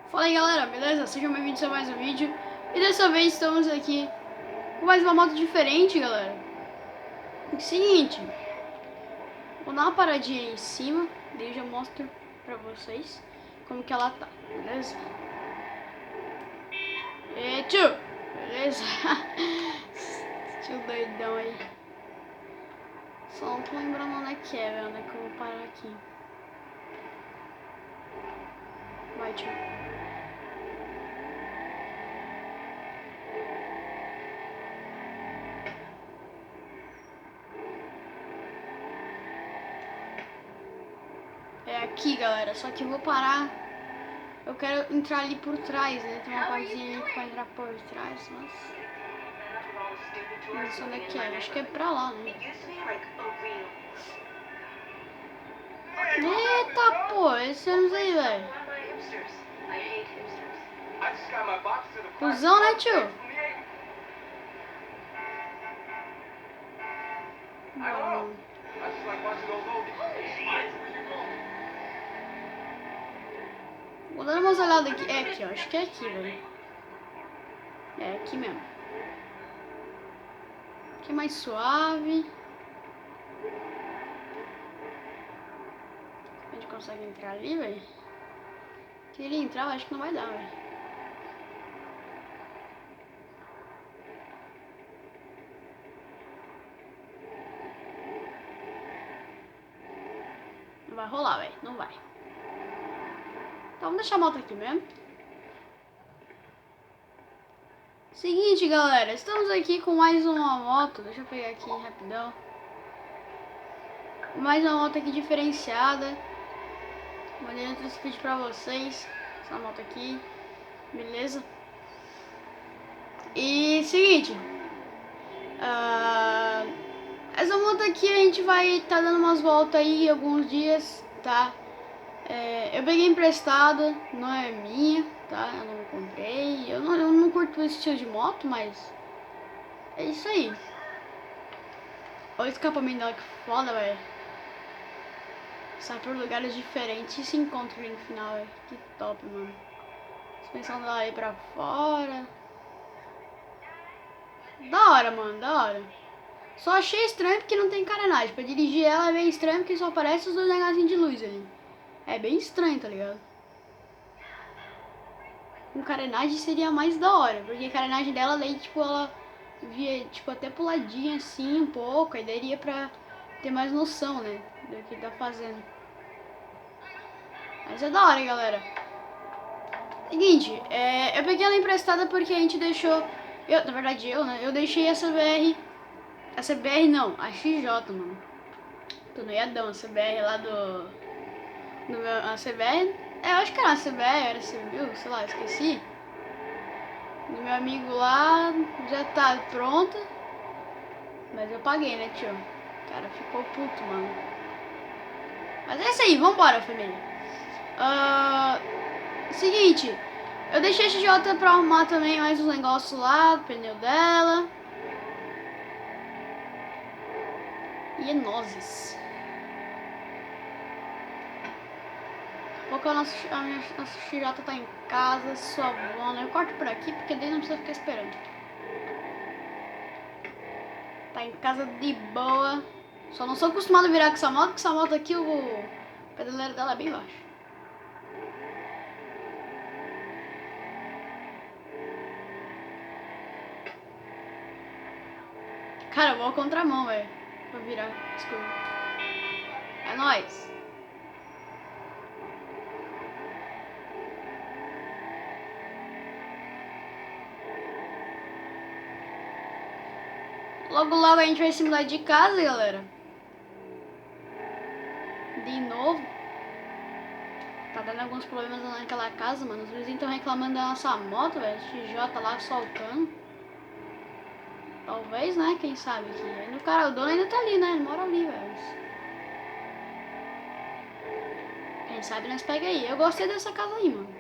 Fala aí galera, beleza? Sejam bem-vindos a mais um vídeo. E dessa vez estamos aqui com mais uma moto diferente, galera. O seguinte, vou dar uma paradinha aí em cima, daí eu já mostro pra vocês como que ela tá, beleza? E tio, beleza? Tio doidão aí. Só não tô lembrando onde é que é, velho, onde é que eu vou parar aqui. Vai, tio. É aqui, galera, só que eu vou parar. Eu quero entrar ali por trás, né? Tem uma partezinha ali pra entrar por trás, mas... Não sei onde é que é, acho que é pra lá, né? Eita, pô, esse anos aí, velho. Cusão, né, tio? Não. Vou dar uma olhada aqui. É aqui, ó. Acho que é aqui, velho. É aqui mesmo. Aqui é mais suave. A gente consegue entrar ali, velho? Queria entrar, mas acho que não vai dar, velho. Não vai rolar, velho. Não vai. Então vamos deixar a moto aqui mesmo. Seguinte, galera. Estamos aqui com mais uma moto. Deixa eu pegar aqui rapidão. Mais uma moto aqui diferenciada. Mandei esse vídeo pra vocês. Essa moto aqui. Beleza? E seguinte. Essa moto aqui a gente vai estar dando umas voltas aí alguns dias, tá? Eu peguei emprestada, não é minha, tá? Eu não comprei. Eu não curto esse estilo de moto, mas é isso aí. Olha o escapamento dela, que foda, velho. Sai por lugares diferentes e se encontra no final, velho. Que top, mano. Suspensão dela aí pra fora. Da hora, mano, da hora. Só achei estranho porque não tem carenagem. Pra dirigir ela é bem estranho porque só aparece os dois negocinhos de luz ali. É bem estranho, tá ligado? Com carenagem seria mais da hora, porque a carenagem dela daí, tipo, ela via, tipo, até puladinha assim um pouco, aí daria pra ter mais noção, né, do que tá fazendo. Mas é da hora, galera. Seguinte, eu peguei ela emprestada porque a gente deixou, na verdade né, eu deixei a CBR não, a XJ, mano. Tô noiadão, a CBR lá a CBR, eu acho que era a CBR, era civil, sei lá, esqueci. Do meu amigo lá, já tá pronta. Mas eu paguei, né, tio? O cara ficou puto, mano. Mas é isso aí, vambora, família. Seguinte, eu deixei a XJ pra arrumar também mais uns negócios lá, do pneu dela. E é nozes. Daqui a pouco nossa XJ tá em casa, suavona. Eu corto por aqui porque daí não precisa ficar esperando. Tá em casa de boa. Só não sou acostumado a virar com essa moto, porque essa moto aqui o pedaleiro dela é bem baixo. Cara, eu vou contramão, velho. Vou virar, desculpa. É nóis. Logo, logo a gente vai se mudar de casa, galera. De novo. Tá dando alguns problemas lá naquela casa, mano. Os vizinhos estão reclamando da nossa moto, velho. XJ lá soltando. Talvez, né? Quem sabe que ainda o cara, o dono ainda tá ali, né? Ele mora ali, velho. Quem sabe nós pega aí. Eu gostei dessa casa aí, mano.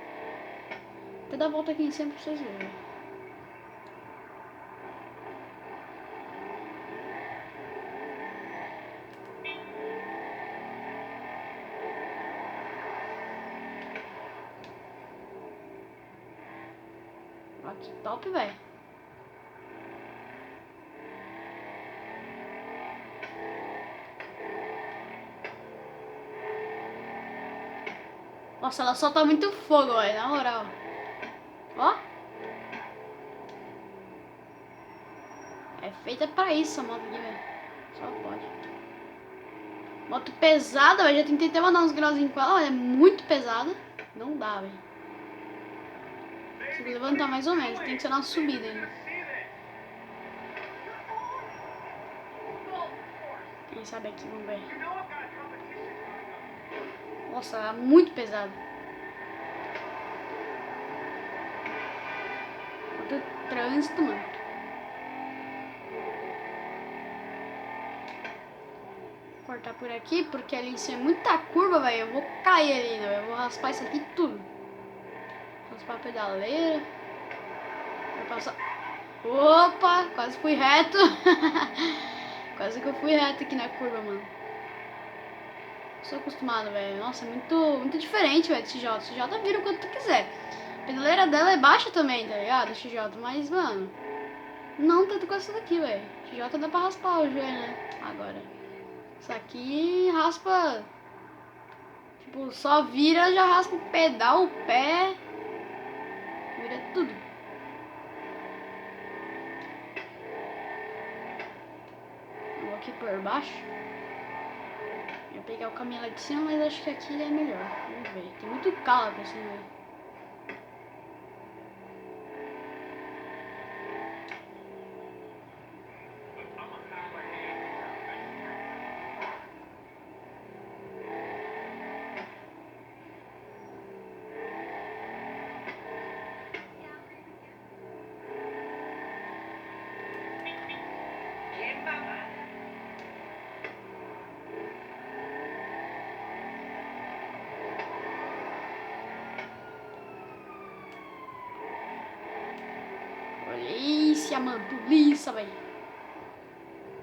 Até dar volta aqui em cima pra vocês verem. Ó, que top, velho. Nossa, ela solta muito fogo, velho, na moral. Ó. É feita pra isso a moto aqui, velho. Só pode. Moto pesada, velho. Já tentei até mandar uns grauzinhos com ela. Olha, é muito pesada. Não dá, velho. Se levantar mais ou menos. Tem que ser na subida ainda. Quem sabe aqui, vamos ver. Nossa, é muito pesado. Muito trânsito, mano. Vou cortar por aqui, porque ali isso é muita curva, velho. Eu vou cair ali, né? Eu vou raspar isso aqui tudo. Raspar a pedaleira. Vou passar... Opa, quase fui reto. Quase que eu fui reto aqui na curva, mano. Sou acostumado, velho. Nossa, é muito diferente, velho, do XJ. O XJ vira o quanto tu quiser. A pedaleira dela é baixa também, tá ligado? O XJ, mas, mano, não tanto com essa daqui, velho. XJ dá pra raspar o joelho, né? Agora, isso aqui raspa... Tipo, só vira, já raspa o pedal, o pé. Vira tudo. Vou aqui por baixo. Eu ia pegar o caminho lá de cima, mas acho que aqui é melhor. Vamos ver. Tem muito calo pra cima, velho. Polícia, mano, polícia, velho.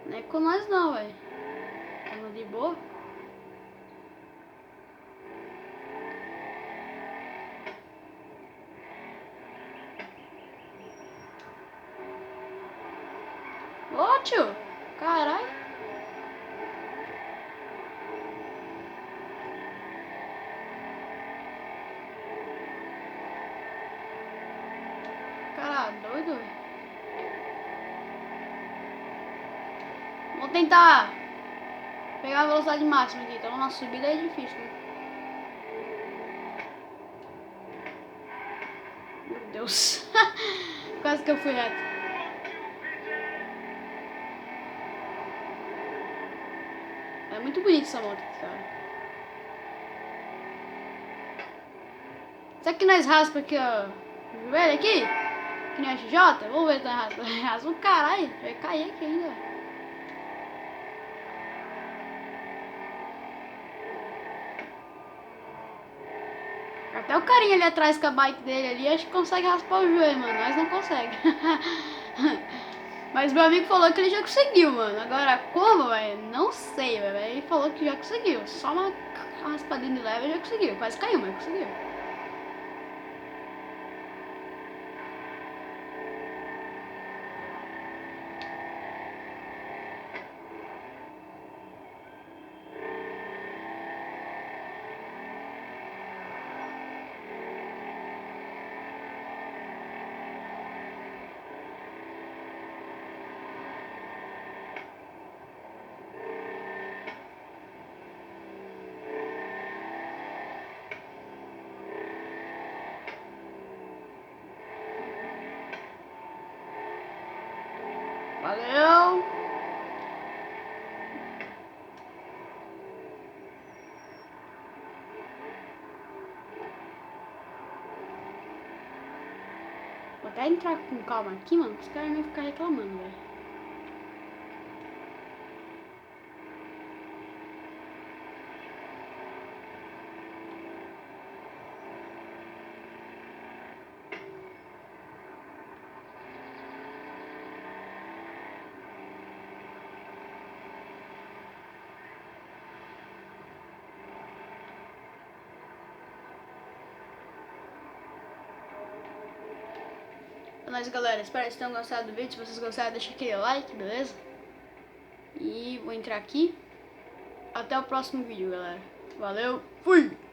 Não é com nós não, velho. Tamo de boa. Ô, tio. Caralho. Cara, doido, velho. Vou tentar pegar a velocidade máxima aqui. Então na subida é difícil, né? Meu Deus. Quase que eu fui reto. É muito bonita essa moto aqui, cara. Será que nós raspa aqui, ó? O joelho aqui? Que nem a XJ? Vamos ver se nós raspa. Raspa o caralho. Vai cair aqui ainda, velho. Até o carinha ali atrás com a bike dele ali, acho que consegue raspar o joelho, mano. Nós não consegue. Mas meu amigo falou que ele já conseguiu, mano. Agora como, velho? Não sei, velho. Ele falou que já conseguiu. Só uma raspadinha de leve já conseguiu. Quase caiu, mas conseguiu. Valeu! Vou até entrar com calma aqui, mano, pra os caras não ficarem reclamando, velho. nós, galera. Espero que vocês tenham gostado do vídeo. Se vocês gostaram, deixa aquele like, beleza? E vou entrar aqui. Até o próximo vídeo, galera. Valeu, fui!